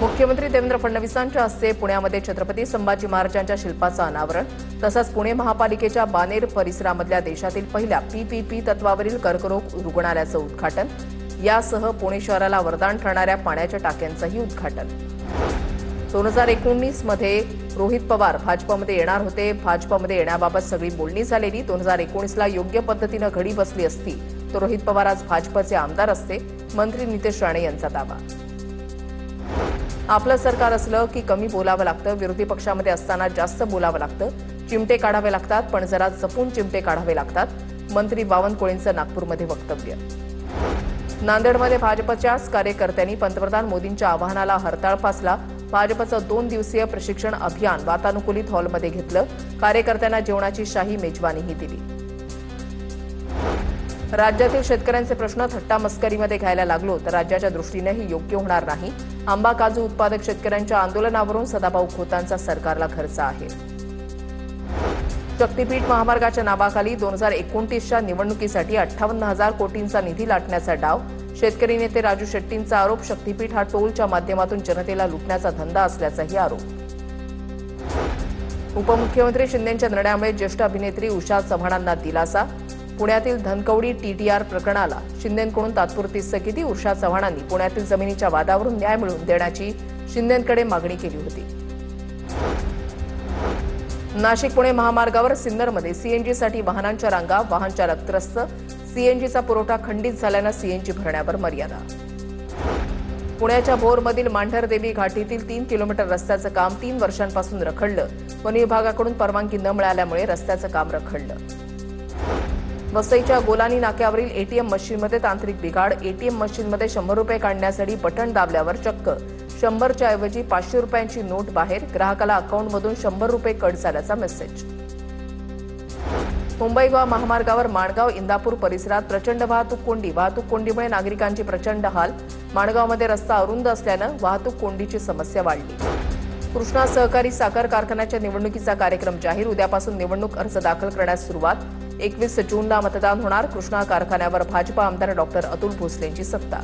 मुख्यमंत्री देवेंद्र फडणवीसांच्या हस्ते पुण्यामध्ये छत्रपती संभाजी महाराजांच्या शिल्पाचं अनावरण तसंच पुणे महापालिकेच्या बानेर परिसरामधल्या देशातील पहिल्या पीपीपी तत्वावरील कर्करोग रुग्णालयाचं उद्घाटन यासह पुणे शहराला वरदान ठरणाऱ्या पाण्याच्या टाक्यांचंही उद्घाटन। 2019 मध्ये रोहित पवार भाजपमध्ये येणार होते। भाजपमध्ये येण्याबाबत सगळी बोलणी झालेली। 2019ला योग्य पद्धतीने घडी बसली असती तर रोहित पवार आज भाजपचे आमदार असते, मंत्री नितेश राणे यांचा दावा। आपलं सरकार असलं की कमी बोलावं लागतं, विरोधी पक्षामध्ये असताना जास्त बोलावं लागतं, चिमटे काढावे लागतात पण जरा जपून चिमटे काढावे लागतात, मंत्री बावनकुळेंचं नागपूरमध्ये वक्तव्य। नांदेडमध्ये भाजपच्याच कार्यकर्त्यांनी पंतप्रधान मोदींच्या आवाहनाला हरताळ फासला। भाजपचं 2 दिवसीय प्रशिक्षण अभियान वातानुकूलित हॉलमध्ये घेतलं। कार्यकर्त्यांना जेवणाची शाही मेजवानीही दिली। राज्यातील शेतकऱ्यांचे प्रश्न थट्टामस्करीमध्ये घ्यायला लागलो तर राज्याच्या दृष्टीनेही योग्य होणार नाही। आंबा काजू उत्पादक शेतकऱ्यांच्या आंदोलनावरून सदाभाऊ खोतांचा सरकारला खर्च आहे। शक्तीपीठ महामार्गाच्या नावाखाली 2029च्या निवडणुकीसाठी 58,000 कोटींचा निधी लाटण्याचा डाव। शेतकरी नेते राजू शेट्टींचा आरोप, शक्तीपीठ हा टोलच्या माध्यमातून जनतेला लुटण्याचा धंदा असल्याचाही आरोप। उपमुख्यमंत्री शिंदेंच्या निर्णयामुळे ज्येष्ठ अभिनेत्री उषा चव्हाणांना दिलासा। पुण्यातील धनकवडी टीटीआर प्रकरणाला शिंदेंकडून तात्पुरती स्थगिती। उषा चव्हाणांनी पुण्यातील जमिनीच्या वादावरून न्याय मिळवून देण्याची शिंदेंकडे मागणी केली होती। नाशिक पुणे महामार्गावर सिन्नरमध्ये सीएनजीसाठी वाहनांच्या रांगा, वाहन चालक त्रस्त। सीएनजीचा पुरवठा खंडित झाल्यानं सीएनजी भरण्यावर मर्यादा। पुण्याच्या भोरमधील मांढरदेवी घाटीतील 3 किलोमीटर रस्त्याचं काम 3 वर्षांपासून रखडलं। वन विभागाकडून परवानगी न मिळाल्यामुळे रस्त्याचं काम रखडलं। वसईच्या गोलानी नाक्यावरील एटीएम मशीनमध्ये तांत्रिक बिघाड। एटीएम मशीनमध्ये 100 रुपये काढण्यासाठी बटन दाबल्यावर चक्क 100च्या ऐवजी 500 रुपयांची नोट बाहेर। ग्राहकाला अकाउंटमधून 100 रुपये कट झाल्याचा मेसेज। मुंबई गोवा महामार्गावर माणगाव इंदापूर परिसरात प्रचंड वाहतूक कोंडी। वाहतूक कोंडीमुळे नागरिकांची प्रचंड हाल। माणगावमध्ये रस्ता अरुंद असल्यानं वाहतूक कोंडीची समस्या वाढली। कृष्णा सहकारी साखर कारखान्याच्या निवडणुकीचा कार्यक्रम जाहीर। उद्यापासून निवडणूक अर्ज दाखल करण्यास सुरुवात। 21 जूनला मतदान होणार। कृष्णा कारखान्यावर भाजपा आमदार डॉक्टर अतुल भोसलेंची सत्ता।